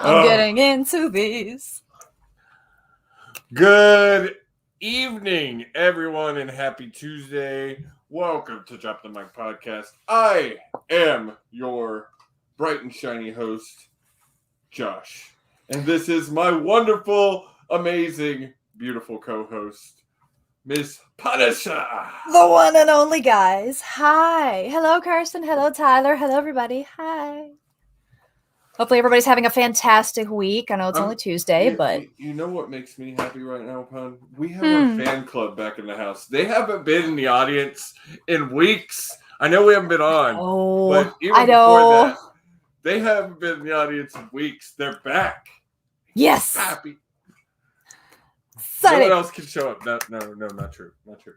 I'm getting into these. Good evening, everyone, and happy Tuesday. Welcome to Drop the Mic Podcast. I am your bright and shiny host, Josh. And this is my wonderful, amazing, beautiful co-host, Miss Punisher. The one and only, guys. Hi. Hello, Karsten. Hello, Tyler. Hello, everybody. Hi. Hopefully everybody's having a fantastic week. I know it's only Tuesday, but... You know what makes me happy right now, Pun? We have our fan club back in the house. They haven't been in the audience in weeks. I know we haven't been on, but even before that, they haven't been in the audience in weeks. They're back. Yes! Happy. Excited. No one else can show up. No, not true. Not true.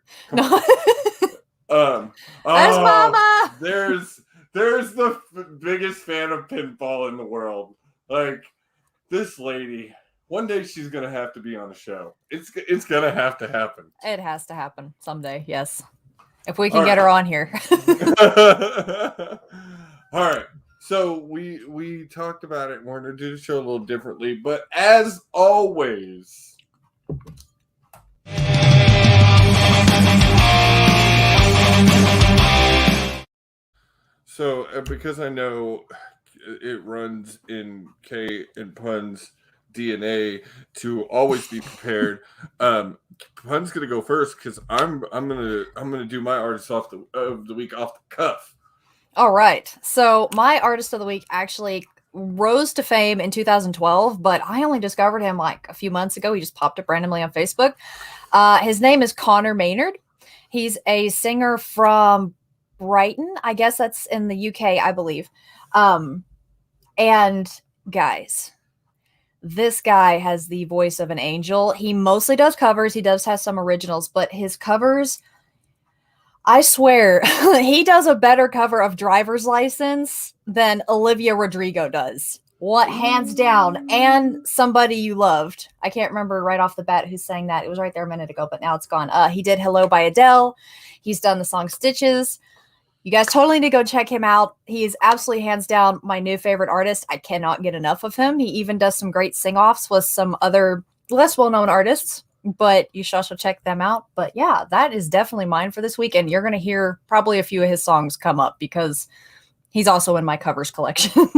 There's Mama! There's the biggest fan of pinball in the world. Like, this lady, one day she's going to have to be on a show. It's going to happen. It has to happen someday, yes. If we can get her on here. All right. So we talked about it. We're going to do the show a little differently. But as always... So, because I know it runs in K and Pun's DNA to always be prepared, Pun's gonna go first because I'm gonna do my artist of the week off the cuff. All right. So my artist of the week actually rose to fame in 2012, but I only discovered him like a few months ago. He just popped up randomly on Facebook. His name is Connor Maynard. He's a singer from Brighton. I guess that's in the UK, I believe. And guys, this guy has the voice of an angel. He mostly does covers. He does have some originals, but his covers, I swear, he does a better cover of Driver's License than Olivia Rodrigo does. What, hands down. And Somebody You Loved. I can't remember right off the bat who sang that. It was right there a minute ago, but now it's gone. He did Hello by Adele. He's done the song Stitches. You guys totally need to go check him out. He is absolutely hands down my new favorite artist. I cannot get enough of him. He even does some great sing-offs with some other less well-known artists, but you should also check them out. But yeah, that is definitely mine for this week. And you're going to hear probably a few of his songs come up because he's also in my covers collection.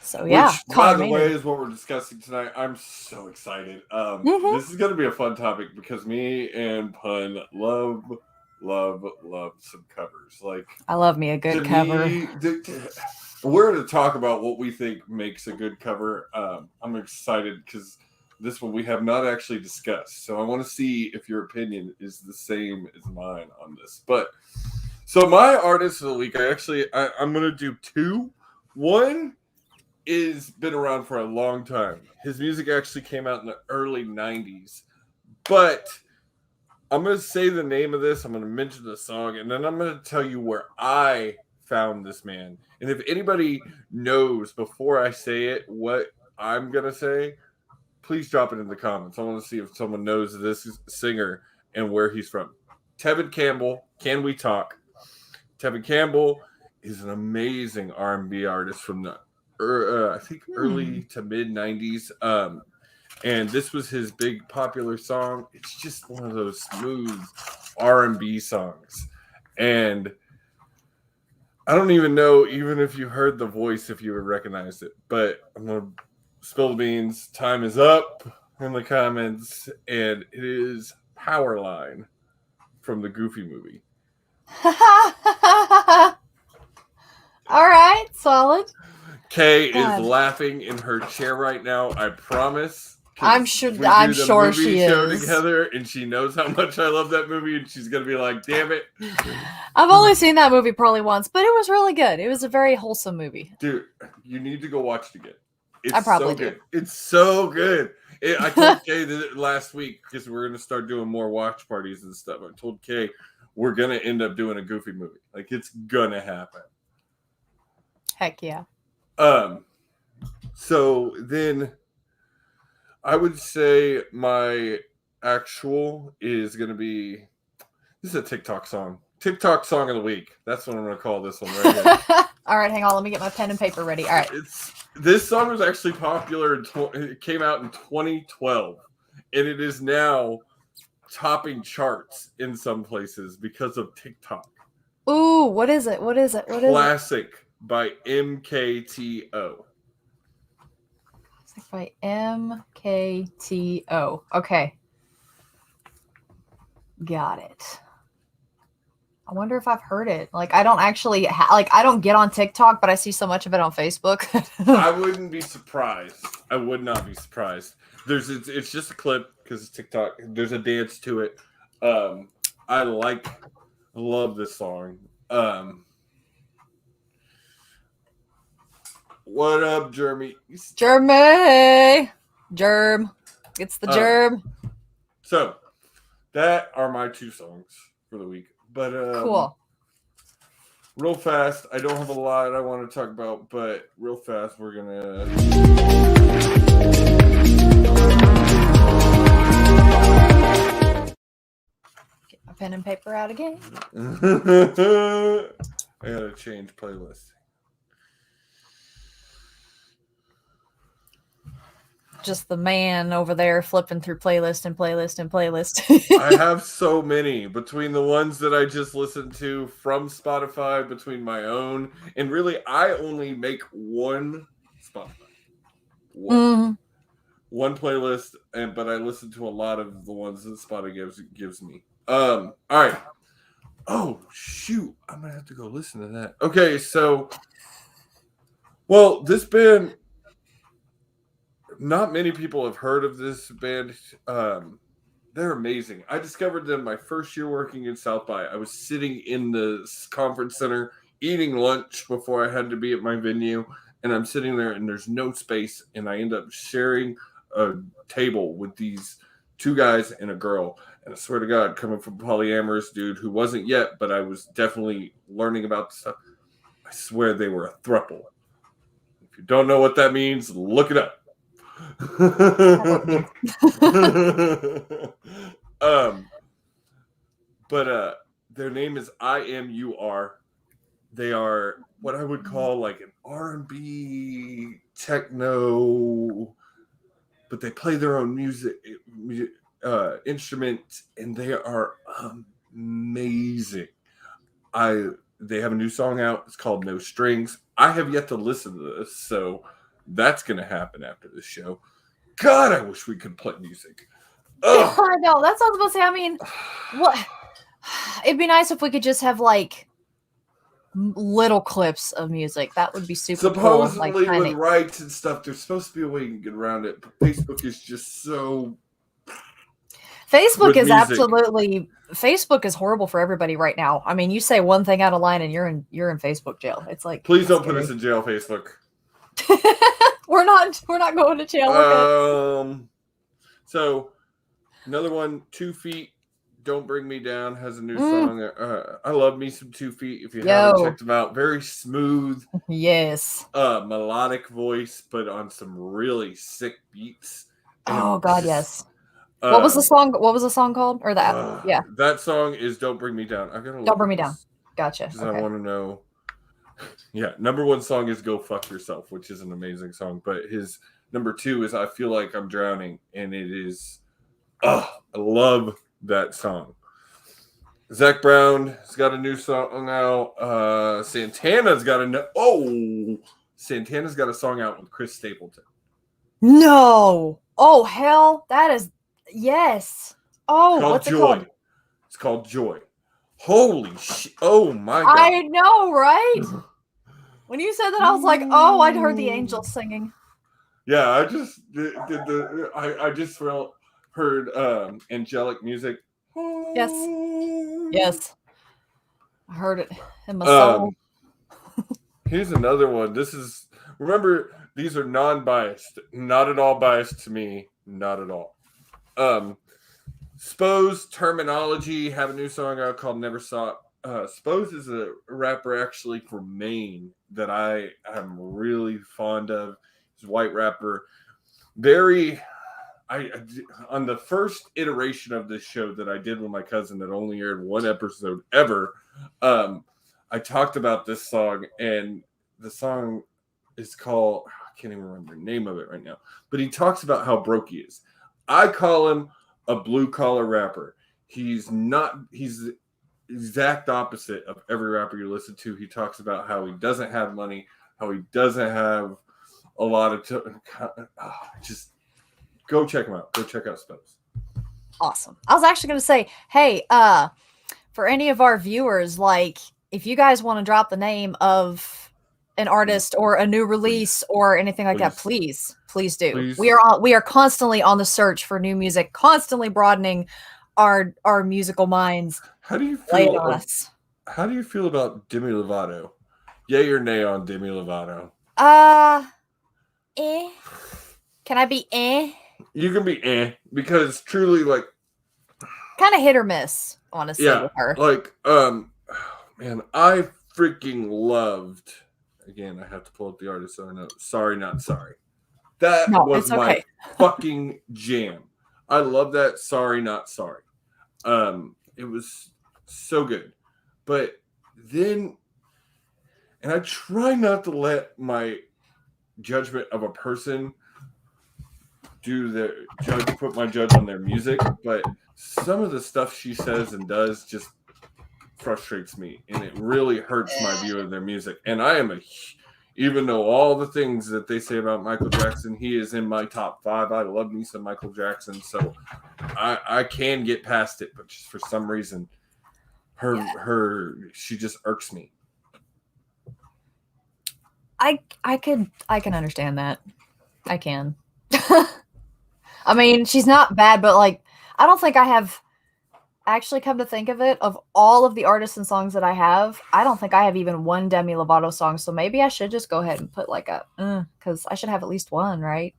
So yeah. Which, by the way, is what we're discussing tonight. I'm so excited. This is going to be a fun topic because me and Pun love some covers. Like, I love me a good cover. We're going to talk about what we think makes a good cover. I'm excited because this one we have not actually discussed. So I want to see if your opinion is the same as mine on this. But so my artist of the week, I'm going to do two. One is been around for a long time. His music actually came out in the early 90s. But I'm going to say the name of this, I'm going to mention the song, and then I'm going to tell you where I found this man. And if anybody knows before I say it what I'm going to say, please drop it in the comments. I want to see if someone knows this singer and where he's from. Tevin Campbell, Can We Talk? Tevin Campbell is an amazing R&B artist from the I think early to mid 90s. And this was his big popular song. It's just one of those smooth R&B songs. And I don't even know, even if you heard the voice, if you would recognize it. But I'm going to spill the beans. Time is up in the comments. And it is Powerline from the Goofy movie. All right, solid. Kay is laughing in her chair right now. I promise. I'm sure she is. Together, and she knows how much I love that movie, and she's gonna be like, "Damn it!" I've only seen that movie probably once, but it was really good. It was a very wholesome movie. Dude, you need to go watch it again. It's I probably so good. It's so good. I told Kay that last week because we're gonna start doing more watch parties and stuff. I told Kay we're gonna end up doing a Goofy movie. Like, it's gonna happen. Heck yeah. So then I would say my actual is going to be, this is a TikTok song. TikTok song of the week. That's what I'm going to call this one right here. All right, hang on. Let me get my pen and paper ready. All right. This song was actually popular. It came out in 2012, and it is now topping charts in some places because of TikTok. Ooh, what is it? What is it? What is it? Classic by MKTO. Classic by MKTO. Okay. Got it. I wonder if I've heard it. Like, I don't actually, I don't get on TikTok, but I see so much of it on Facebook. I wouldn't be surprised. I would not be surprised. It's just a clip because it's TikTok. There's a dance to it. I love this song. What up, Jeremy? Germ. It's the germ. So that are my two songs for the week. But cool. Real fast, I don't have a lot I want to talk about, but real fast, we're gonna get my pen and paper out again. I gotta change playlist. Just the man over there flipping through playlist. I have so many between the ones that I just listened to from Spotify, between my own, and really I only make one Spotify. One playlist, but I listen to a lot of the ones that Spotify gives me. All right. Oh shoot, I'm gonna have to go listen to that. Okay, so this band. Not many people have heard of this band. They're amazing. I discovered them my first year working in South by. I was sitting in the conference center eating lunch before I had to be at my venue, and I'm sitting there and there's no space, and I end up sharing a table with these two guys and a girl. And I swear to God, coming from a polyamorous dude who wasn't yet, but I was definitely learning about the stuff, I swear they were a throuple. If you don't know what that means, look it up. But their name is IMUR. They are what I would call like an R&B techno, but they play their own music instrument, and they are amazing. They have a new song out. It's called No Strings. I have yet to listen to this, so that's going to happen after this show. God, I wish we could play music. I know. That's what I was about to say. I mean, what? It'd be nice if we could just have, like, little clips of music. That would be super Supposedly cool. Like, with rights and stuff, there's supposed to be a way you can get around it. But Facebook is just so... Facebook is horrible for everybody right now. I mean, you say one thing out of line and you're in Facebook jail. It's like, please don't put us in jail, Facebook. We're not going to jail. So another one, 2 Feet, Don't Bring Me Down, has a new song. I love me some 2 Feet. If you haven't checked them out, very smooth. Yes. Melodic voice, but on some really sick beats. Oh God, yes. What was the song? What was the song called? Or that? Yeah. That song is Don't Bring Me Down. I gotta Don't Bring Me Down. Gotcha. Because I want to know. Yeah, number one song is Go Fuck Yourself, which is an amazing song. But his number two is I Feel Like I'm Drowning. And it is, I love that song. Zac Brown has got a new song out. Santana's got a song out with Chris Stapleton. No. Oh, hell. That is, yes. Oh, what's it called? It's called Joy. Holy shit. Oh, my God. I know, right? When you said that, I was like, oh, I'd heard the angels singing. Yeah, I just heard angelic music. Yes. I heard it in my soul. Here's another one. Remember, these are non-biased. Not at all biased to me. Not at all. Spose Terminology have a new song out called Never Saw It. Spose is a rapper actually from Maine that I am really fond of. He's a white rapper. On the first iteration of this show that I did with my cousin that only aired one episode ever, I talked about this song, and the song is called, I can't even remember the name of it right now, but he talks about how broke he is. I call him a blue collar rapper. He's the exact opposite of every rapper you listen to. He talks about how he doesn't have money, how he doesn't have a lot of just go check him out. Go check out Spells. Awesome. I was actually going to say, hey, for any of our viewers, like if you guys want to drop the name of an artist or a new release or anything like that, please do. Please. We are constantly on the search for new music, constantly broadening our musical minds. How do you Lay it feel? on us. How do you feel about Demi Lovato? Yay or nay on Demi Lovato? Can I be You can be because truly, like, kind of hit or miss, honestly, with her. Like, man, I freaking loved. Again, I have to pull up the artist so I know. Sorry, not sorry. That was my fucking jam. I love that. Sorry, not sorry. It was so good. But then, and I try not to let my judgment of a person put my judge on their music, but some of the stuff she says and does just frustrates me, and it really hurts my view of their music. And I am even though all the things that they say about Michael Jackson, he is in my top 5. I love me some Michael Jackson, so I can get past it, but just for some reason, she just irks me. I can understand that. I can. I mean, she's not bad, but like, I don't think I have actually, come to think of it, of all of the artists and songs that I have, I don't think I have even one Demi Lovato song. So maybe I should just go ahead and put like because I should have at least one, right?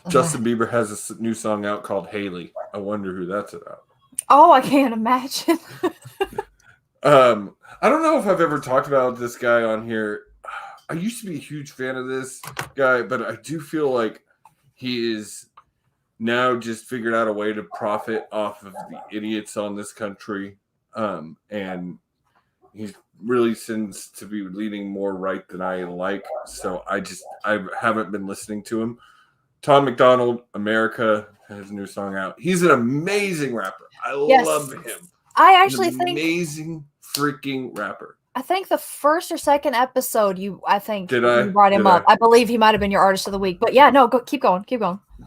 Justin Bieber has a new song out called Haley. I wonder who that's about. Oh, I can't imagine. I don't know if I've ever talked about this guy on here. I used to be a huge fan of this guy, but I do feel like he is now just figured out a way to profit off of the idiots on this country. And he really seems to be leaning more right than I like. So I haven't been listening to him. Tom McDonald, America, has a new song out. He's an amazing rapper. I love him. I actually think amazing freaking rapper. I think the first or second episode, you brought him up. I believe he might have been your artist of the week. But yeah, no, keep going.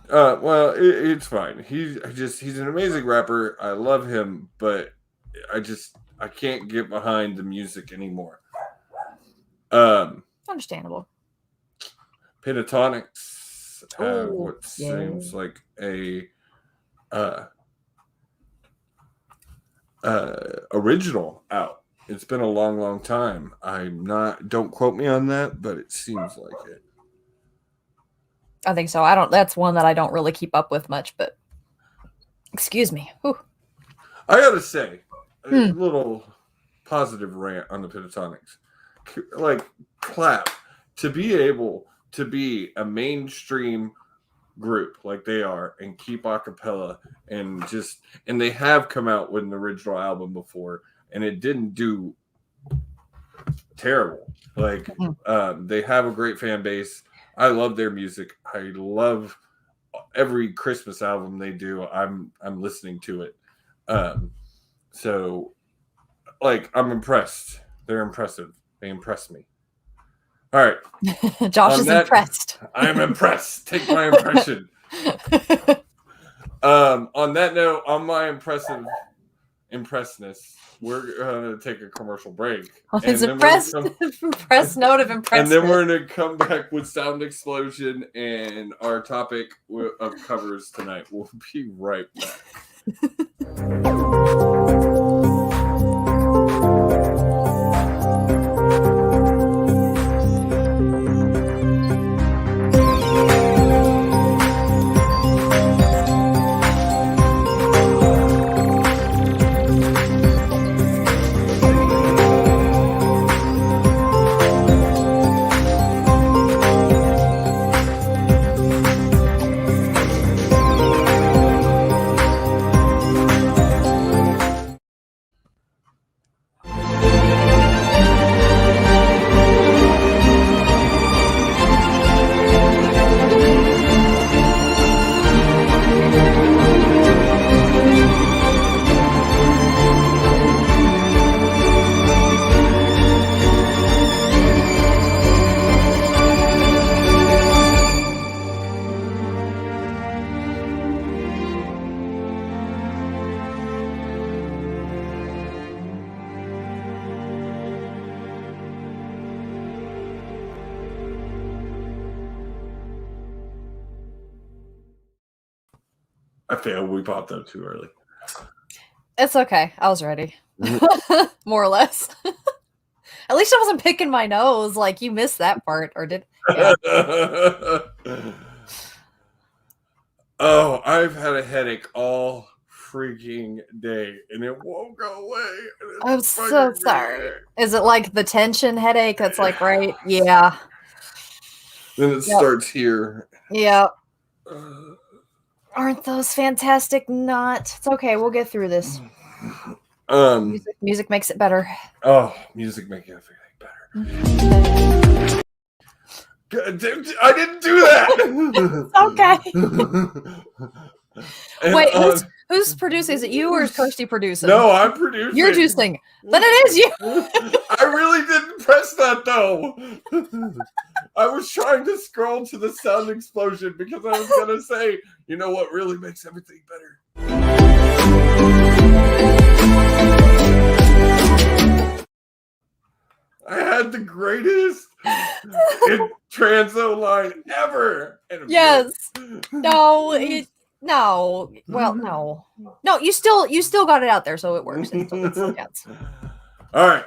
Well, it's fine. He's an amazing rapper. I love him, but I can't get behind the music anymore. Understandable. Pentatonix have what seems like a original out. It's been a long, long time. Don't quote me on that, but it seems like it. I think so. That's one that I don't really keep up with much, but excuse me. Whew. I gotta say, a little positive rant on the Pentatonix. Like, clap. To be able to be a mainstream group like they are and keep a cappella and they have come out with an original album before and it didn't do terrible. Like, they have a great fan base. I love their music. I love every Christmas album they do. I'm listening to it. So, like, I'm impressed. They're impressive. They impress me. All right. Josh is impressed. I am impressed. Take my impression. On that note, on my impressedness, we're going to take a commercial break. His impressed note of impressment. And then we're going to come back with Sound Explosion and our topic of covers tonight. We'll be right back. I failed. We popped up too early. It's okay. I was ready. More or less. At least I wasn't picking my nose. Like, you missed that part, or did? Yeah. Oh, I've had a headache all freaking day, and it won't go away. I'm so sorry. Is it like the tension headache that's like, right? Yeah. Then it starts here. Yeah. Aren't those fantastic? Not. It's okay. We'll get through this. Music makes it better. Oh, music makes everything better. I didn't do that. Okay. Wait, who's producing? Is it you or is Kirsty producing? No, I'm producing. You're producing. Then it is you. I really didn't press that though. I was trying to scroll to the sound explosion because I was gonna say, you know what really makes everything better? I had the greatest transo line ever. Yes. No. Well, no. No. You still got it out there, so it works. It's All right.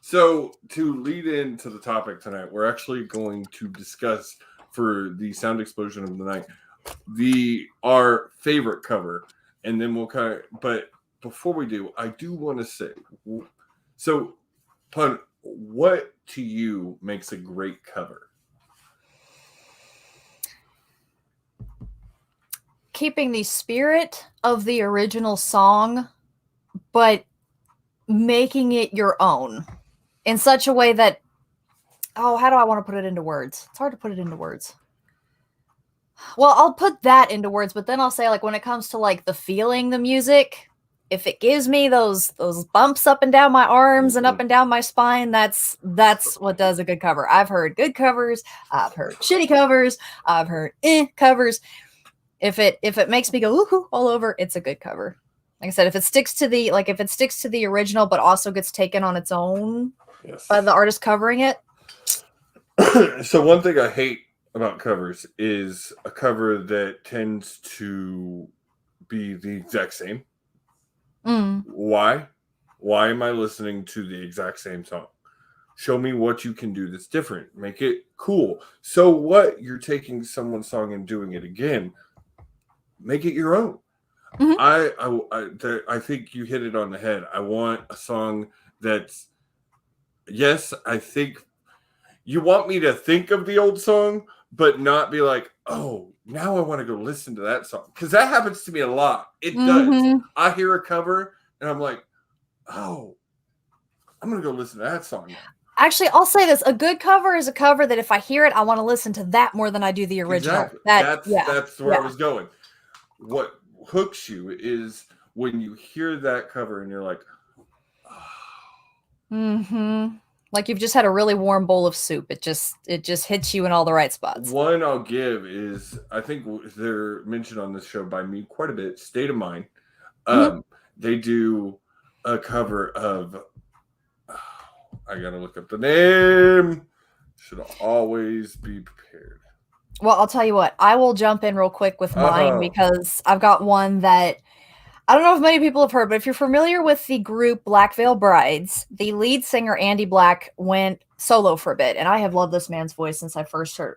So to lead into the topic tonight, we're actually going to discuss for the sound explosion of the night our favorite cover, and then we'll kind of. But before we do, I do want to say, so. Pun, what to you makes a great cover? Keeping the spirit of the original song, but making it your own in such a way that, how do I want to put it into words? It's hard to put it into words. Well, I'll put that into words, but then I'll say, like, when it comes to like the feeling, the music, if it gives me those bumps up and down my arms and up and down my spine, that's what does a good cover. I've heard good covers, I've heard shitty covers, I've heard covers. If it makes me go ooh all over, it's a good cover. Like I said, if it sticks to the original, but also gets taken on its own by the artist covering it. So one thing I hate about covers is a cover that tends to be the exact same. Why am I listening to the exact same song? Show me what you can do that's different. Make it cool. So what? You're taking someone's song and doing it again. Make it your own. I think you hit it on the head. I want a song that's, yes, I think you want me to think of the old song, but not be like, oh, now I want to go listen to that song. Because that happens to me a lot. It does. I hear a cover and I'm like, oh, I'm going to go listen to that song now. Actually, I'll say this. A good cover is a cover that if I hear it, I want to listen to that more than I do the original. Exactly. That's where I was going. What hooks you is when you hear that cover and you're like, oh. Like you've just had a really warm bowl of soup. It just hits you in all the right spots. One I'll give is, I think they're mentioned on this show by me quite a bit, State of Mind. They do a cover of, I gotta look up the name. Should always be prepared. Well, I'll tell you what, I will jump in real quick with mine because I've got one that I don't know if many people have heard, but if you're familiar with the group Black Veil Brides, the lead singer, Andy Black, went solo for a bit. And I have loved this man's voice since I first heard.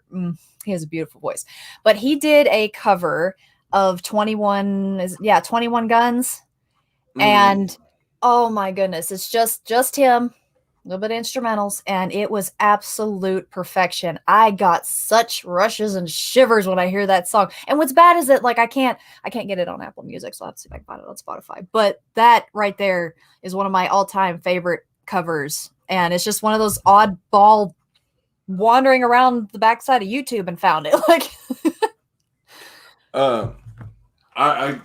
He has a beautiful voice. But he did a cover of 21 Guns. And oh my goodness, it's just him. A little bit of instrumentals, and it was absolute perfection. I got such rushes and shivers when I hear that song. And what's bad is that like I can't get it on Apple Music, so I'll have to see if I can find it on Spotify. But that right there is one of my all-time favorite covers, and it's just one of those oddball wandering around the backside of YouTube and found it. Like,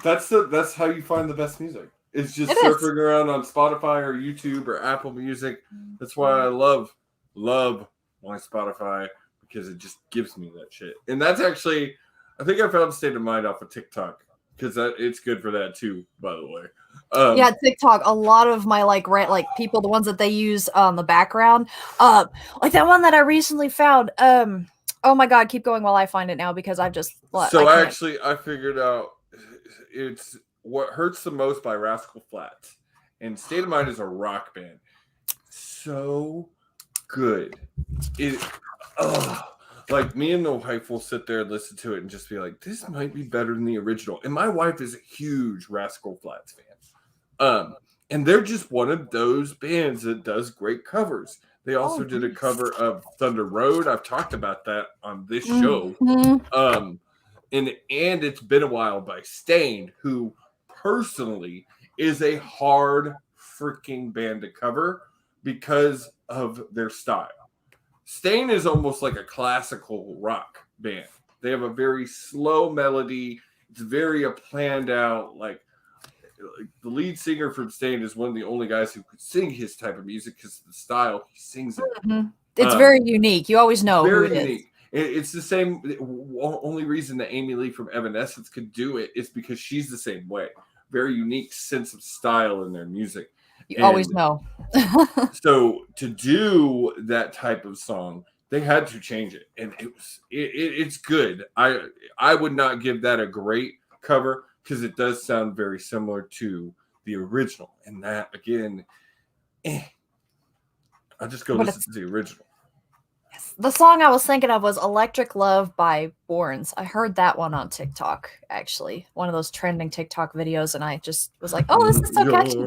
that's how you find the best music. It's just surfing around on Spotify or YouTube or Apple Music. That's why I love my Spotify, because it just gives me that shit. And that's actually, I think I found State of Mind off of TikTok, because it's good for that too, by the way. Yeah, TikTok. A lot of my people, the ones that they use on the background, like that one that I recently found. Oh my God, keep going while I find it now because I've just. I figured out it's What Hurts the Most by Rascal Flatts, and State of Mind is a rock band. So good. It like me and the wife will sit there and listen to it and just be like, this might be better than the original. And my wife is a huge Rascal Flatts fan. And they're just one of those bands that does great covers. They also did a cover of Thunder Road. I've talked about that on this show. And it's been a while by Staind, who personally is a hard freaking band to cover because of their style. Staind is almost like a classical rock band. They have a very slow melody. It's very planned out. Like the lead singer from Staind is one of the only guys who could sing his type of music because of the style he sings it. It's very unique. You always know who it is. It's the same. Only reason that Amy Lee from Evanescence could do it is because she's the same way. Very unique sense of style in their music. You always know. So to do that type of song, they had to change it, and it's good. I would not give that a great cover because it does sound very similar to the original, and that again, I'll just go listen to the original. The song I was thinking of was Electric Love by Borns. I heard that one on TikTok, actually. One of those trending TikTok videos, and I just was like, oh, this is so catchy.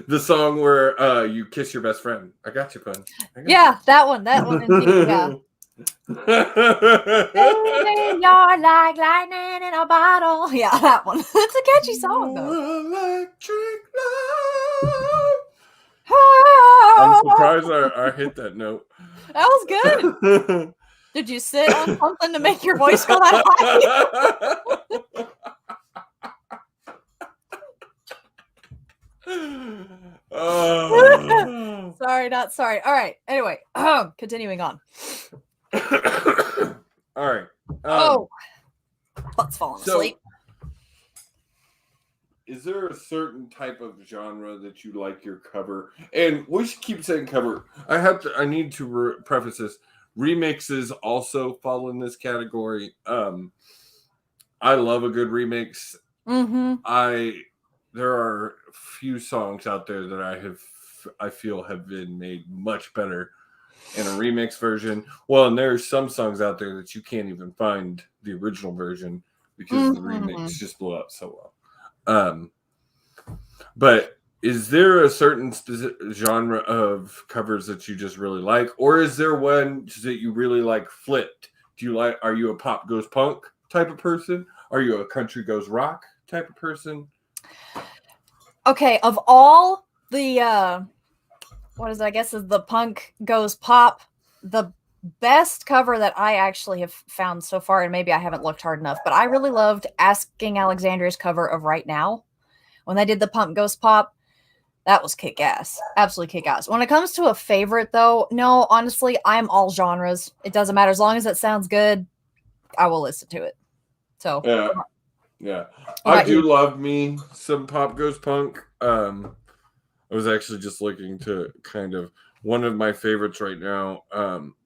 The song where you kiss your best friend. I got you, Pun. Yeah, that one indeed, yeah. Baby, you're like lightning in a bottle. Yeah, that one. It's a catchy song, though. Electric Love. I'm surprised I hit that note. That was good. Did you sit on something to make your voice go that high? Sorry, not sorry. All right. Anyway, continuing on. All right. Butt's falling asleep. Is there a certain type of genre that you like your cover? And we should keep saying cover. I need to preface this. Remixes also fall in this category. I love a good remix. There are few songs out there that I feel have been made much better in a remix version. Well, and there's some songs out there that you can't even find the original version because the remix just blew up so well. But is there a certain genre of covers that you just really like, or is there one that you really like flipped? Are you a pop goes punk type of person? Are you a country goes rock type of person? Okay, of all the I guess is the punk goes pop, the best cover that I actually have found so far, and maybe I haven't looked hard enough, but I really loved Asking Alexandria's cover of Right Now. When they did the Punk Goes Pop, that was kick-ass. Absolutely kick-ass. When it comes to a favorite, though, no, honestly, I'm all genres. It doesn't matter. As long as it sounds good, I will listen to it. So yeah. I do love me some Pop Goes Punk. I was actually just looking to kind of one of my favorites right now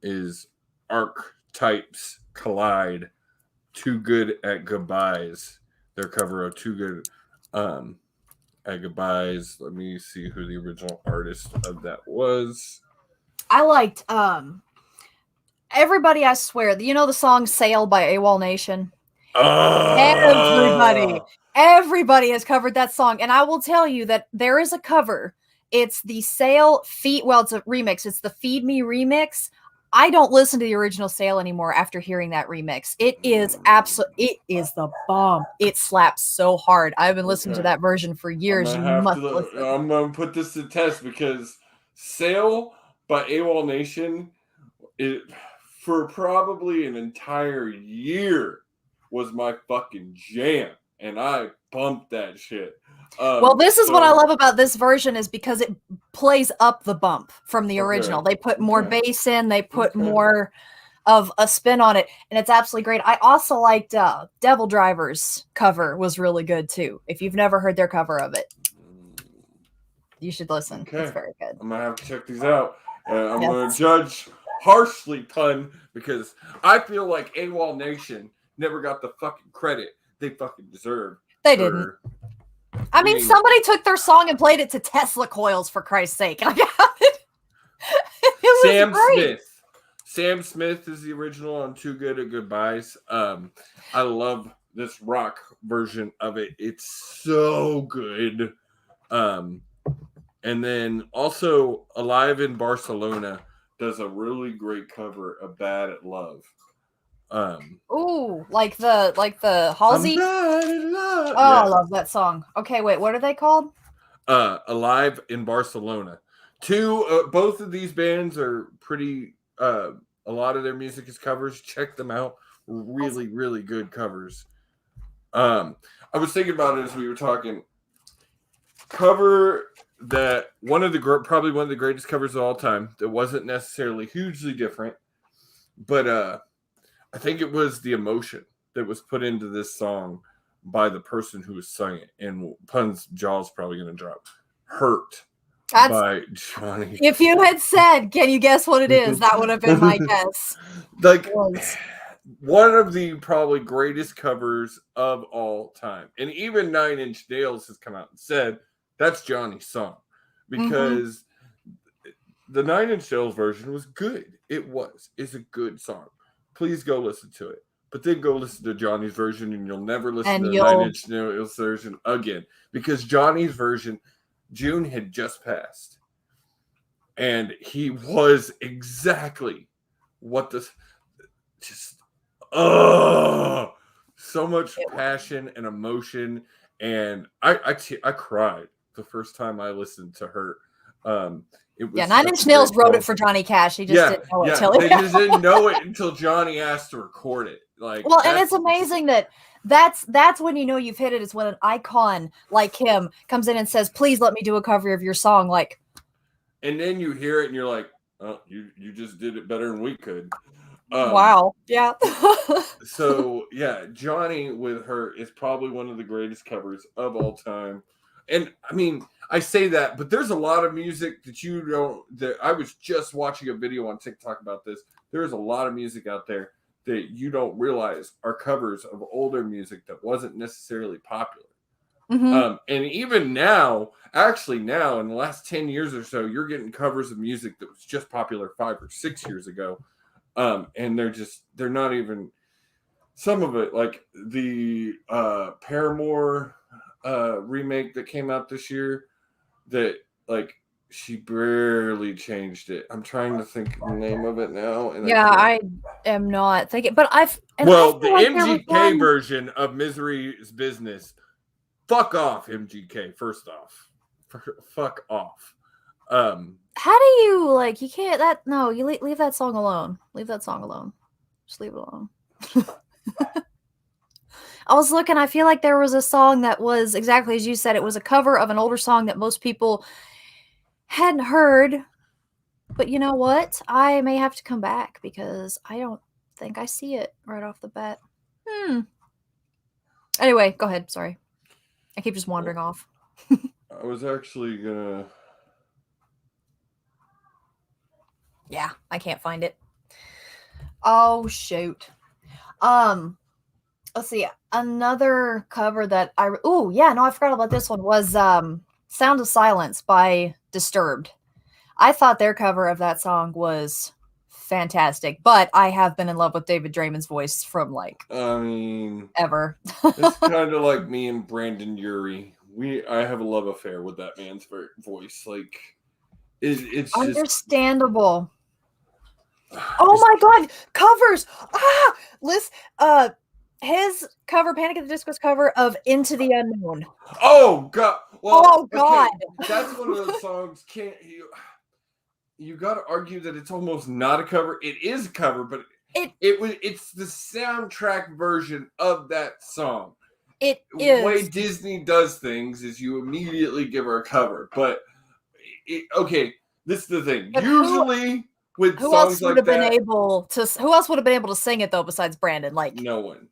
is Archetypes Collide. Too Good at Goodbyes. Their cover of Too Good at Goodbyes. Let me see who the original artist of that was. I liked Everybody, I Swear. You know the song Sail by AWOL Nation? Everybody has covered that song. And I will tell you that there is a cover. It's the Sail it's a remix. It's the Feed Me remix. I don't listen to the original Sail anymore after hearing that remix. It is it is the bomb. It slaps so hard. I've been listening to that version for years. I'm going to put this to test because Sail by AWOL Nation, for probably an entire year, was my fucking jam. And I bumped that shit. Well, this is what I love about this version is because it plays up the bump from the original. They put more bass in, they put more of a spin on it, and it's absolutely great. I also liked Devil Driver's cover was really good too. If you've never heard their cover of it, you should listen. Okay. It's very good. I'm gonna have to check these out. I'm gonna judge harshly, Pun, because I feel like AWOL Nation never got the fucking credit they fucking deserve. They didn't. I mean, somebody took their song and played it to Tesla coils, for Christ's sake. Sam Smith. Sam Smith is the original on Too Good at Goodbyes. I love this rock version of it. It's so good. And then also Alive in Barcelona does a really great cover of Bad at Love. Ooh, like the Halsey. Oh, yeah. I love that song. Okay, wait, what are they called? Alive in Barcelona. Both of these bands are pretty. A lot of their music is covers. Check them out. Really, really good covers. I was thinking about it as we were talking. Cover that probably one of the greatest covers of all time. That wasn't necessarily hugely different, but I think it was the emotion that was put into this song by the person who was singing it. And Pun's jaw's probably going to drop. Hurt by Johnny. If you had said, can you guess what it is? That would have been my guess. Like, one of the probably greatest covers of all time. And even 9 Inch Nails has come out and said, that's Johnny's song. Because the 9 Inch Nails version was good. It's a good song. Please go listen to it. But then go listen to Johnny's version and you'll never listen to the 9 Inch Nails version again. Because Johnny's version, June had just passed. And he was exactly what so much passion and emotion. And I cried the first time I listened to Hurt. It was 9 Inch Nails wrote it for Johnny Cash. He just didn't know it until they just didn't know it until Johnny asked to record it. And it's amazing that's when you know you've hit it, is when an icon like him comes in and says, "Please let me do a cover of your song." And then you hear it and you're like, "Oh, you just did it better than we could." Wow. Yeah. So yeah, Johnny with Hurt is probably one of the greatest covers of all time. And I mean, I say that, but there's a lot of music that I was just watching a video on TikTok about this. There's a lot of music out there that you don't realize are covers of older music that wasn't necessarily popular. And even now, in the last 10 years or so, you're getting covers of music that was just popular 5 or 6 years ago. And they're not even, some of it, like the Paramore remake that came out this year, that she barely changed it. I'm trying to think the name of it now. And I am not thinking, but the MGK version of Misery's Business. Fuck off, MGK. First off, fuck off. How do you you can't you leave that song alone. Leave that song alone. Just leave it alone. I was looking, I feel like there was a song that was exactly as you said. It was a cover of an older song that most people hadn't heard. But you know what? I may have to come back because I don't think I see it right off the bat. Anyway, go ahead. Sorry. I keep just wandering off. I was actually gonna... Yeah, I can't find it. Oh, shoot. Let's see. Another cover that I forgot about this one was Sound of Silence by Disturbed. I thought their cover of that song was fantastic, but I have been in love with David Draymond's voice from ever. It's kind of like me and Brandon Urie. I have a love affair with that man's voice. It's understandable. Oh my god, covers! His cover, Panic at the Disco's cover of Into the Unknown. Oh god! Well, god! Okay. That's one of those songs. You got to argue that it's almost not a cover. It is a cover, but it's the soundtrack version of that song. It is. The way Disney does things is you immediately give her a cover. But this is the thing. But usually with songs like that, who else would have been able to sing it though besides Brandon? No one.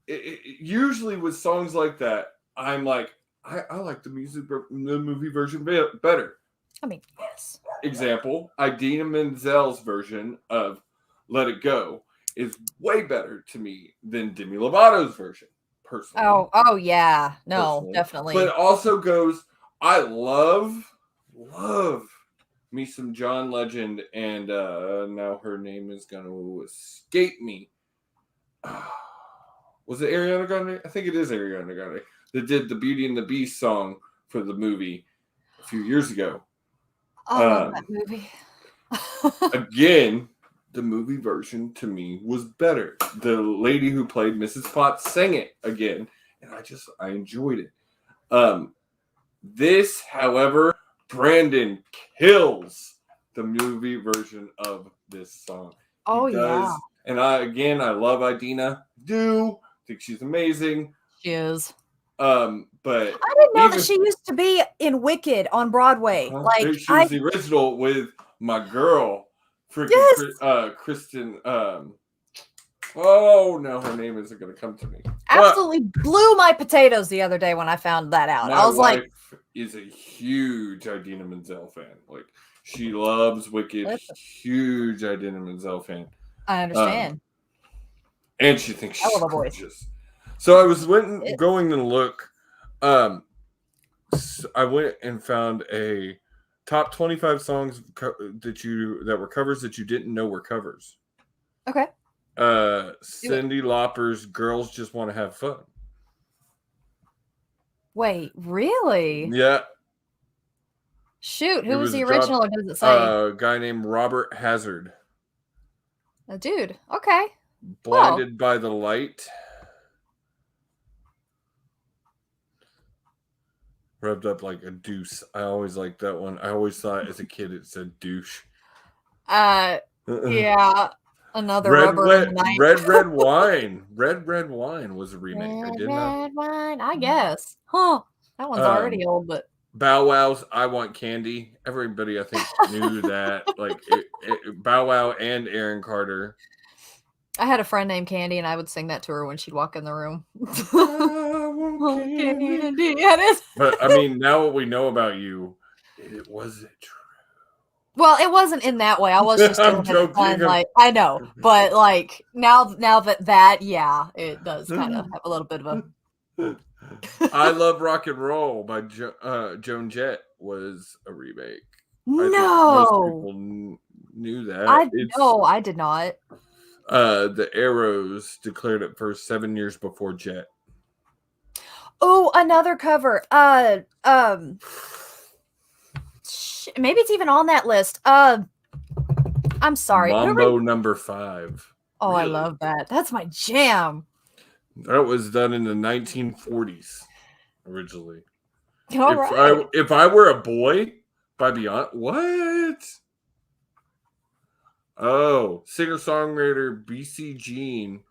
Usually with songs like that, I'm like, I like the movie version better. I mean, yes. Example, Idina Menzel's version of Let It Go is way better to me than Demi Lovato's version. personally. Oh yeah. No, Personally. definitely. But it also goes, I love me some John Legend, and now her name is going to escape me. Was it Ariana Grande? I think it is Ariana Grande that did the Beauty and the Beast song for the movie a few years ago. I love that movie. Again, the movie version to me was better. The lady who played Mrs. Potts sang it again, and I enjoyed it. This, however, Brandon kills the movie version of this song. Oh yeah. And I love Idina. Do think she's amazing. She is. But I didn't know that she used to be in Wicked on Broadway. Like she was the original with my girl, freaking yes. Kristen. Oh no, her name isn't going to come to me. Absolutely blew my potatoes the other day when I found that out. I was like, is a huge Idina Menzel fan. Like she loves Wicked. Huge Idina Menzel fan. I understand. And she thinks she's gorgeous. So I was going to look. I went and found a top 25 songs that were covers that you didn't know were covers. Okay. Cyndi Lauper's "Girls Just Want to Have Fun." Wait, really? Yeah. Shoot, who was the original? Or does it say? A guy named Robert Hazard. A dude. Okay. Blinded by the Light. Rubbed up like a deuce. I always liked that one. I always thought as a kid it said douche. Yeah. Another Red Wine. Red Wine was a remake. Red Wine, I guess. Huh. That one's already old, but Bow Wow's "I Want Candy." Everybody, I think, knew that. Like Bow Wow and Aaron Carter. I had a friend named Candy, and I would sing that to her when she'd walk in the room. I want candy. But I mean, now what we know about you, it wasn't true. Well, it wasn't in that way. I was just joking. Like I know, but like now that yeah, it does kind of have a little bit of a. I Love Rock and Roll by Joan Jett was a remake. No, most people knew that. I did not. The Arrows declared it first 7 years before Jet. Oh, another cover. Maybe it's even on that list. I'm sorry. Mambo number 5. Oh, really? I love that. That's my jam. That was done in the 1940s originally. Right. If I Were a Boy by Beyonce. What? Oh, singer-songwriter BC Jean's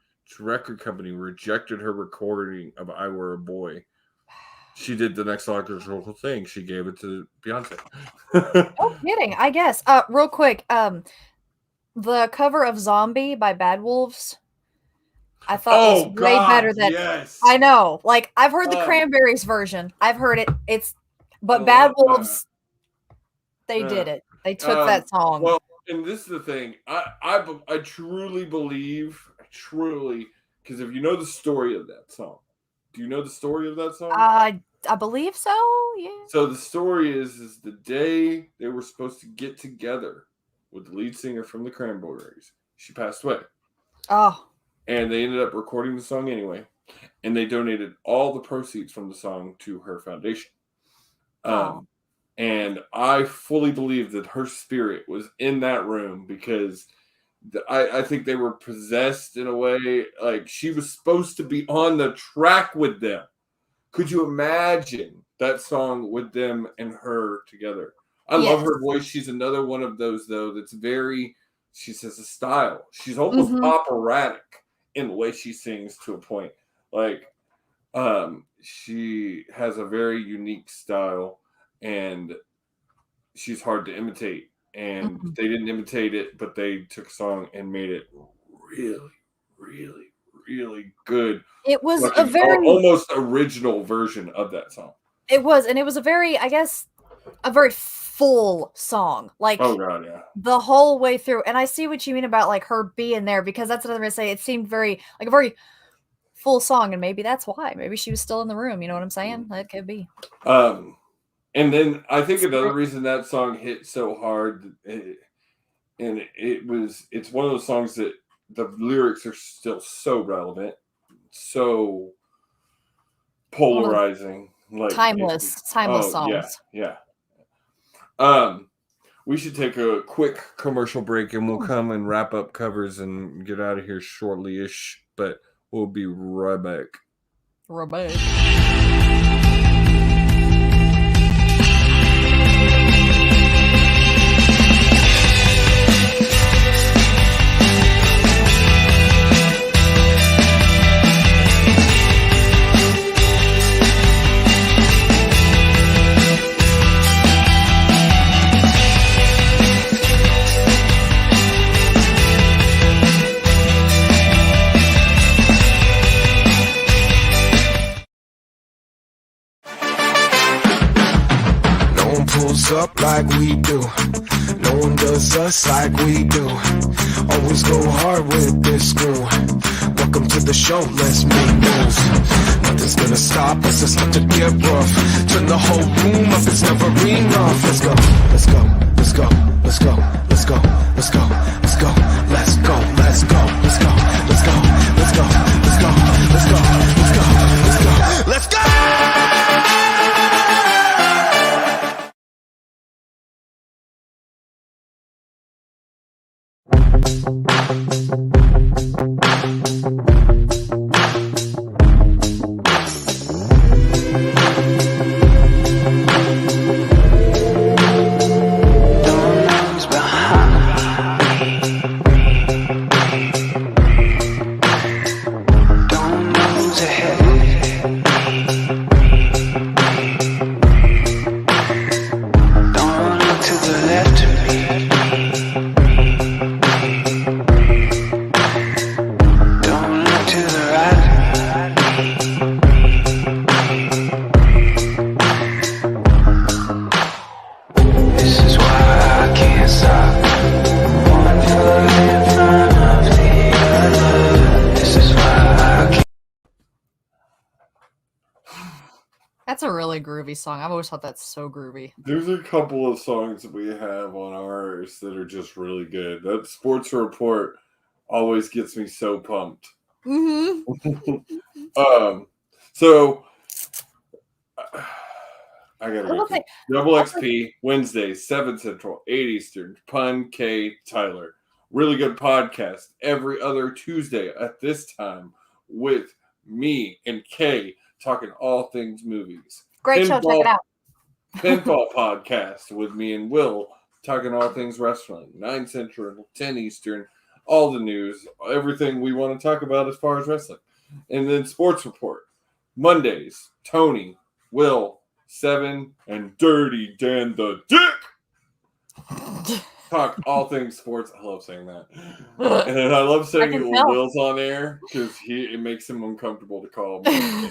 record company rejected her recording of "I Were a Boy." She did the next logical thing. She gave it to Beyonce. No kidding, I guess. Real quick, the cover of "Zombie" by Bad Wolves, I thought was way better than. Yes. I know. Like I've heard the Cranberries version. I've heard it. But Bad Wolves, they did it. They took that song. Well, and this is the thing. I truly believe, because if you know the story of that song, do you know the story of that song? I believe so. Yeah. So the story is the day they were supposed to get together with the lead singer from the Cranberries, she passed away. Oh. And they ended up recording the song anyway, and they donated all the proceeds from the song to her foundation. And I fully believe that her spirit was in that room because I think they were possessed in a way. Like she was supposed to be on the track with them. Could you imagine that song with them and her together? I love her voice. She's another one of those, though, that's she says a style. She's almost operatic in the way she sings to a point. Like, she has a very unique style. And she's hard to imitate. And they didn't imitate it, but they took a song and made it really, really, really good. It was like a very almost original version of that song. It was, and it was a very full song. Like, oh god, yeah, the whole way through. And I see what you mean about like her being there, because that's what I'm gonna say. It seemed very like a very full song, and maybe that's why. Maybe she was still in the room. You know what I'm saying? That could be. And then I think another reason that song hit so hard, it's one of those songs that the lyrics are still so relevant, so polarizing, like timeless songs. Yeah. We should take a quick commercial break, and we'll come and wrap up covers and get out of here shortly-ish. But we'll be right back. Up like we do. No one does us like we do. Always go hard with this crew. Welcome to the show, let's make moves. Nothing's gonna stop us, it's not to get rough. Turn the whole room up, it's never enough. Let's go, let's go, let's go, let's go, let's go, let's go, let's go, let's go, let's go, let's go, let's go, let's go, let's go, let's go, let's go, let's go, let's go. That's a really groovy song. I've always thought that's so groovy. There's a couple of songs that we have on ours that are just really good. That Sports Report always gets me so pumped. Mm-hmm. So I gotta go. Double XP Wednesday, 7 Central, 8 Eastern. Pun K Tyler. Really good podcast every other Tuesday at this time with me and Kay talking all things movies. Great show, check it out. Pinball podcast with me and Will talking all things wrestling. 9 Central, 10 Eastern. All the news, everything we want to talk about as far as wrestling. And then Sports Report. Mondays, Tony, Will, 7, and Dirty Dan the Dick. Talk all things sports. I love saying that. And I love saying it when Will's on air because it makes him uncomfortable to call me.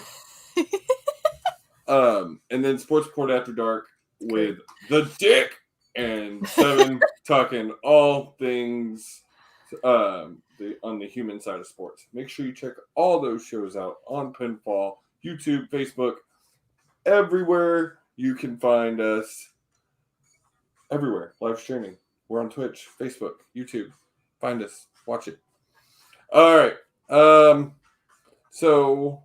And then Sports Report After Dark with the Dick and 7 talking all things on the human side of sports. Make sure you check all those shows out on Pinfall, YouTube, Facebook, everywhere you can find us. Everywhere. Live streaming. We're on Twitch, Facebook, YouTube. Find us. Watch it. All right. So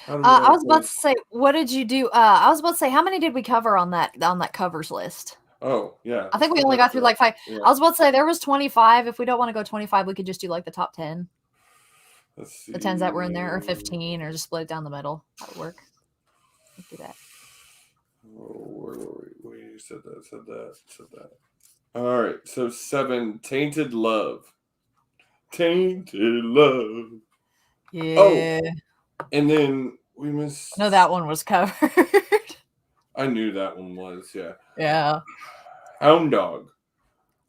I was about to say, what did you do? I was about to say, how many did we cover on that covers list? Oh, yeah. I think we only got through like 5. Yeah. I was about to say there was 25. If we don't want to go 25, we could just do like the top 10. Let's see. The 10s that were in there, or 15, or just split it down the middle. That would work. Let's do that. Oh, we said that. All right. So 7, Tainted Love. Tainted Love. Yeah. Oh, and then we missed. No, that one was covered. I knew that one was, yeah. Yeah. Hound Dog,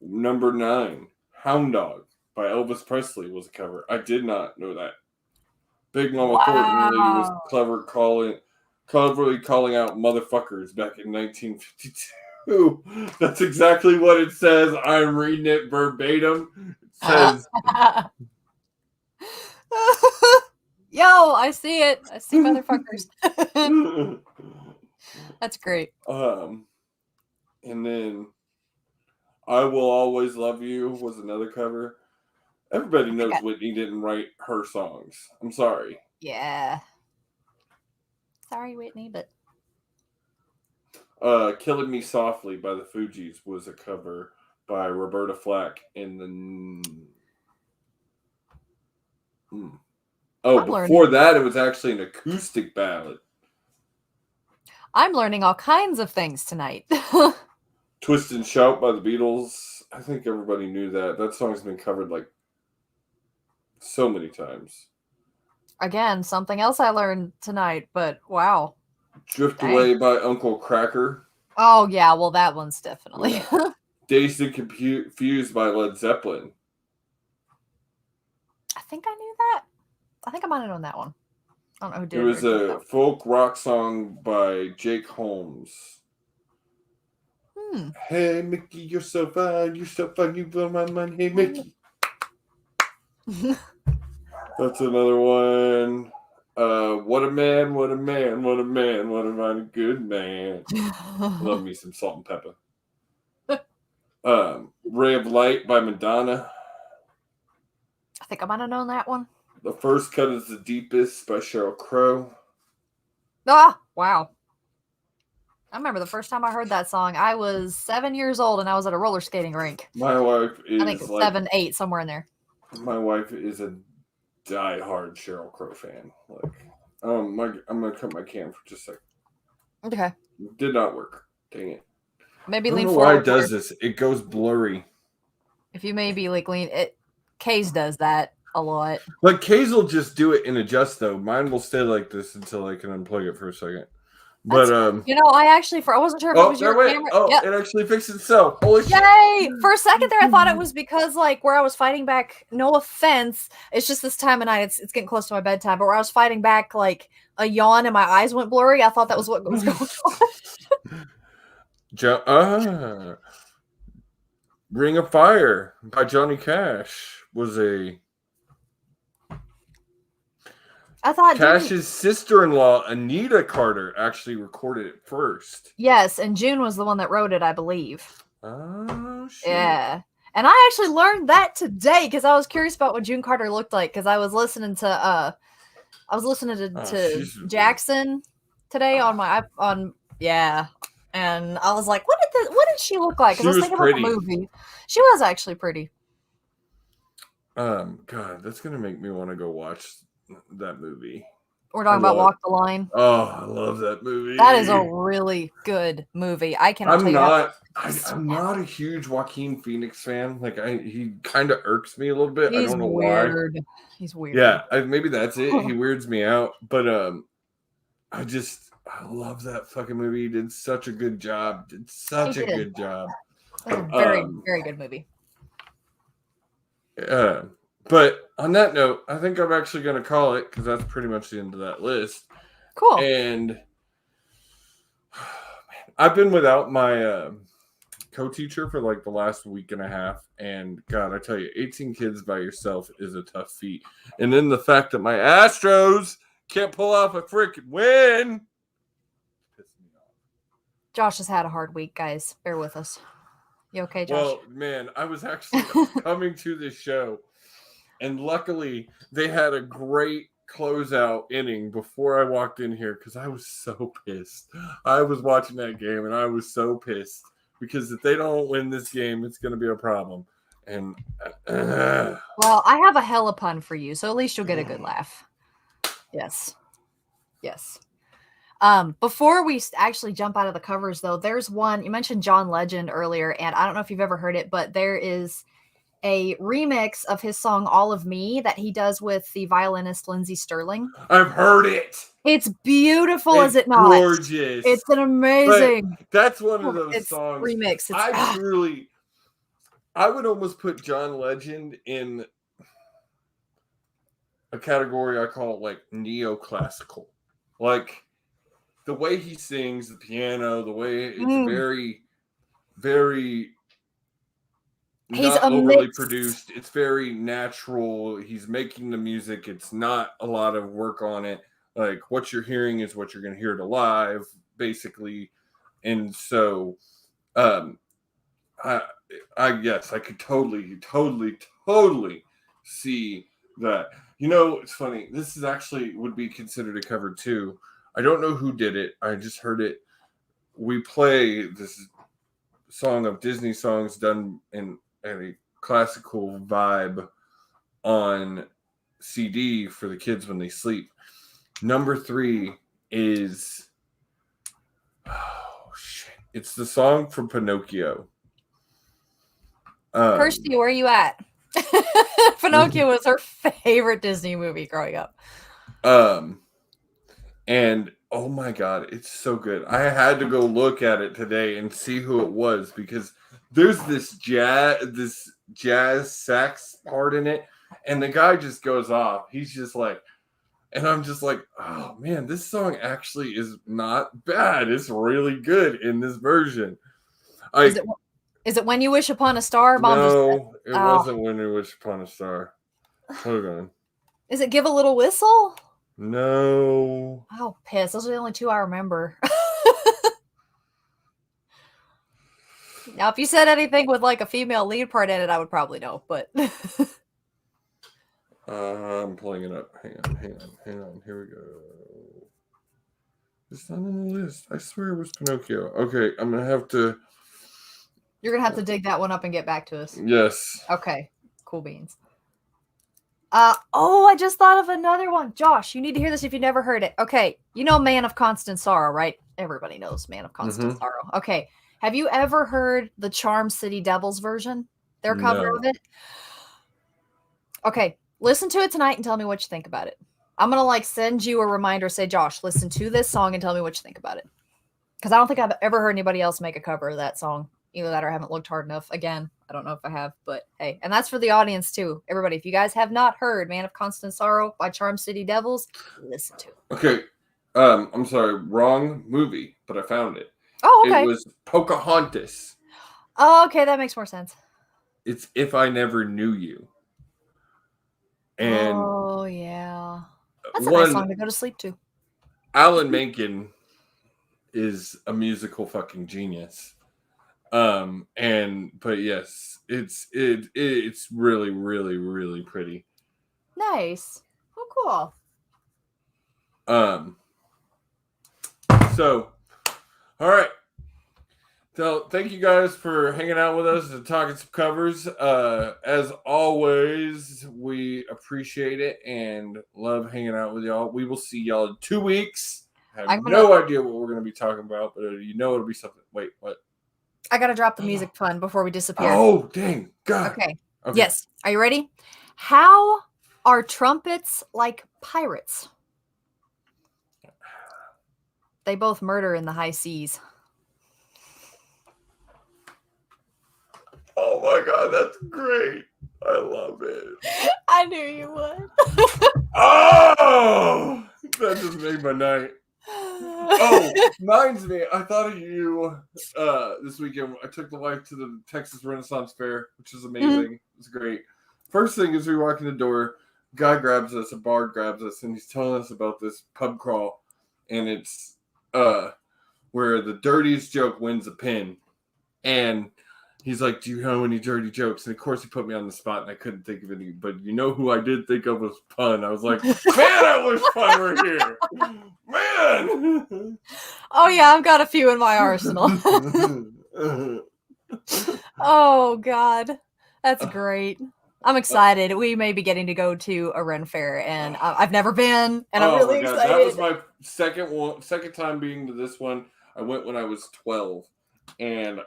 number 9. Hound Dog by Elvis Presley was a cover. I did not know that. Big Mama Thornton really was cleverly calling out motherfuckers back in 1952. That's exactly what it says. I'm reading it verbatim. It says, Yo, I see it. I see motherfuckers. That's great. And then I Will Always Love You was another cover. Everybody knows Whitney didn't write her songs. I'm sorry. Yeah. Sorry, Whitney, but Killing Me Softly by the Fugees was a cover by Roberta Flack in the before that it was actually an acoustic ballad. I'm learning all kinds of things tonight. Twist and Shout by the Beatles. I think everybody knew that. That song's been covered like so many times. Again, something else I learned tonight, but wow. Drift Away by Uncle Cracker. Oh, yeah. Well, that one's definitely. Yeah. Dazed and Confused by Led Zeppelin. I think I knew that. I think I might have known that one. I don't know who did it. There was a folk rock song by Jake Holmes. Hey, Mickey, you're so fine. You're so fine. You blow my mind. Hey, Mickey. That's another one. What a man, what a man, what a man, what a mighty good man. Love me some Salt and Pepper. Ray of Light by Madonna. I think I might have known that one. The First Cut is the Deepest by Sheryl Crow. Ah, wow. I remember the first time I heard that song, I was 7 years old and I was at a roller skating rink. My wife is I think 7, 8, somewhere in there. My wife is a die-hard Sheryl Crow fan. Like, I'm gonna cut my cam for just a second. Okay. Did not work. Dang it. Maybe I don't lean know forward. why it does this. It goes blurry. If you maybe like lean it, Case does that a lot. Like Case will just do it and adjust though. Mine will stay like this until I can unplug it for a second. But you know, I wasn't sure if it was your camera. Oh, yep. It actually fixed itself. Holy shit. Yay! For a second there, I thought it was because like where I was fighting back. No offense, it's just this time of night. It's getting close to my bedtime. But where I was fighting back like a yawn and my eyes went blurry, I thought that was what was going on. Ring of Fire by Johnny Cash was a. I thought Cash's sister-in-law, Anita Carter, actually recorded it first. Yes, and June was the one that wrote it, I believe. Oh, shit. Yeah. And I actually learned that today because I was curious about what June Carter looked like because I was listening to Jackson today on and I was like, what did she look like? Because I was thinking about the movie. She was actually pretty. God, that's gonna make me want to go watch that movie. We're talking about Walk the Line. Oh, I love that movie. That is a really good movie. I cannot tell you I'm not a huge Joaquin Phoenix fan. Like he kind of irks me a little bit. I don't know why. He's weird. Yeah, maybe that's it. He weirds me out. But I love that fucking movie. He did such a good job. Good job. That's a very, very good movie. But on that note, I think I'm actually going to call it because that's pretty much the end of that list. Cool. And I've been without my co-teacher for like the last week and a half. And God, I tell you, 18 kids by yourself is a tough feat. And then the fact that my Astros can't pull off a freaking win. Josh has had a hard week, guys. Bear with us. You okay, Josh? Well, man, I was actually coming to this show. And luckily, they had a great closeout inning before I walked in here because I was so pissed. I was watching that game, and I was so pissed because if they don't win this game, it's going to be a problem. And well, I have a hella pun for you, so at least you'll get a good laugh. Yes. Before we actually jump out of the covers, though, there's one. You mentioned John Legend earlier, and I don't know if you've ever heard it, but there is a remix of his song All of Me that he does with the violinist Lindsey Sterling. I've heard it. It's beautiful, is it not? Gorgeous. It's an amazing. But that's one of those songs. Remix. I would almost put John Legend in a category I call like neoclassical. Like the way he sings the piano, the way it's very, very He's not a overly mix. produced. It's very natural. He's making the music. It's not a lot of work on it. Like what you're hearing is what you're going to hear to live, basically. And so, um, I guess I could totally see that. You know, it's funny. This is actually would be considered a cover too. I don't know who did it. I just heard it. We play this song of Disney songs done in a classical vibe on CD for the kids when they sleep. Number 3 is it's the song from Pinocchio. Kirsty, where are you at? Pinocchio was her favorite Disney movie growing up. And oh my god, it's so good. I had to go look at it today and see who it was because there's this jazz sax part in it, and the guy just goes off. He's just like, and I'm just like, oh man, this song actually is not bad. It's really good in this version. Is it When You Wish Upon a Star? Mom No, it wasn't When You Wish Upon a Star. Hold on. Is it Give a Little Whistle? No. Oh, piss. Those are the only 2 I remember. Now, if you said anything with like a female lead part in it, I would probably know, but I'm pulling it up. Hang on. Here we go. It's not on the list. I swear it was Pinocchio. Okay, I'm gonna have to. You're gonna have to dig that one up and get back to us. Yes. Okay. Cool beans. I just thought of another one. Josh, you need to hear this if you never heard it. Okay. You know Man of Constant Sorrow, right? Everybody knows Man of Constant Sorrow. Okay. Have you ever heard the Charm City Devils version? Their cover of it? Okay. Listen to it tonight and tell me what you think about it. I'm going to like send you a reminder, say, Josh, listen to this song and tell me what you think about it. Because I don't think I've ever heard anybody else make a cover of that song. Either that or I haven't looked hard enough. Again, I don't know if I have, but hey. And that's for the audience too. Everybody, if you guys have not heard Man of Constant Sorrow by Charm City Devils, listen to it. Okay. I'm sorry. Wrong movie, but I found it. Oh, okay. It was Pocahontas. Oh, okay. That makes more sense. It's If I Never Knew You. And oh, yeah. That's a nice song to go to sleep to. Alan Menken is a musical fucking genius. But yes, it's really, really, really pretty. Nice. Oh, cool. So, all right. So, thank you guys for hanging out with us and talking some covers. As always, we appreciate it and love hanging out with y'all. We will see y'all in 2 weeks. I have no idea what we're going to be talking about, but you know it'll be something. Wait, what? I got to drop the music fun before we disappear. Oh, dang. God. Okay. Yes. Are you ready? How are trumpets like pirates? They both murder in the high seas. Oh my God, that's great. I love it. I knew you would. Oh, that just made my night. Oh, reminds me, I thought of you this weekend. I took the wife to the Texas Renaissance Fair, which is amazing. Mm-hmm. It's great. First thing is we walk in the door, guy grabs us, a bard grabs us, and he's telling us about this pub crawl. And it's where the dirtiest joke wins a pin. And he's like, do you know any dirty jokes? And of course he put me on the spot and I couldn't think of any. But you know who I did think of was Pun. I was like, man, I wish Pun were here. Man. Oh, yeah, I've got a few in my arsenal. Oh, God. That's great. I'm excited. We may be getting to go to a Ren Fair, and I've never been, and I'm really excited. That was my second time being to this one. I went when I was 12, and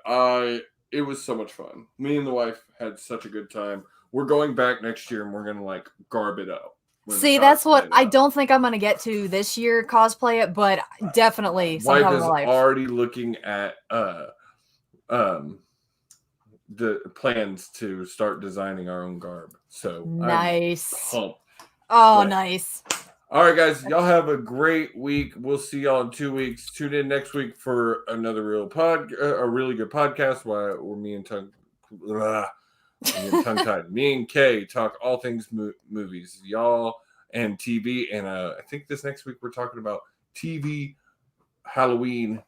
it was so much fun. Me and the wife had such a good time. We're going back next year, and we're going to, like, garb it up. See, that's what I don't think I'm going to get to this year, cosplay it, but definitely sometime in my life. Already looking at the plans to start designing our own garb. So nice. I'm pumped. Oh, nice. All right, guys, y'all have a great week. We'll see y'all in 2 weeks. Tune in next week for another a really good podcast. Where me and Tug, And you're tongue-tied. Me and Kay talk all things movies, y'all, and TV. And I think this next week we're talking about TV Halloween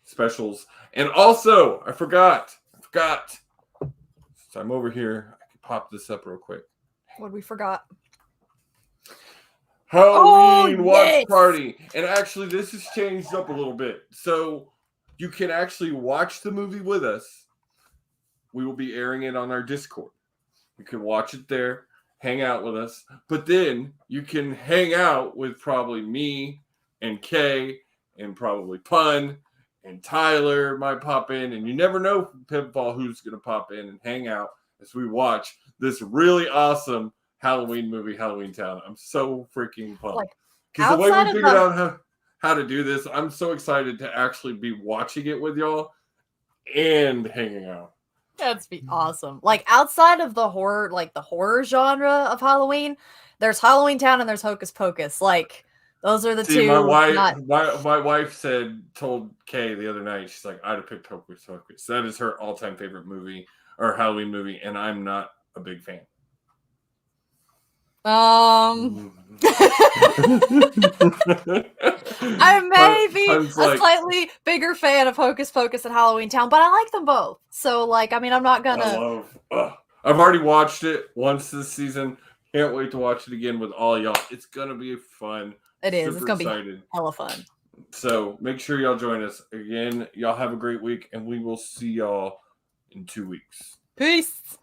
specials. And also, I forgot. So I'm over here. I can pop this up real quick. What we forgot? Halloween watch yes! party. And actually, this has changed up a little bit. So you can actually watch the movie with us. We will be airing it on our Discord. You can watch it there, hang out with us. But then you can hang out with probably me and Kay and probably Pun and Tyler might pop in. And you never know, Pitfall, who's going to pop in and hang out as we watch this really awesome Halloween movie, Halloween Town. I'm so freaking pumped. Because the way we figured out how to do this, I'm so excited to actually be watching it with y'all and hanging out. That'd be awesome. Like outside of the horror, like the horror genre of Halloween, there's Halloween Town and there's Hocus Pocus. Like those are the two. My wife told Kay the other night, she's like, I'd have picked Hocus Pocus. That is her all-time favorite movie or Halloween movie, and I'm not a big fan. I may be a slightly bigger fan of Hocus Pocus and Halloween Town, but I like them both. So, like, I mean, I'm not gonna. I've already watched it once this season. Can't wait to watch it again with all y'all. It's gonna be fun. It is. It's gonna be hella fun. So make sure y'all join us again. Y'all have a great week, and we will see y'all in 2 weeks. Peace.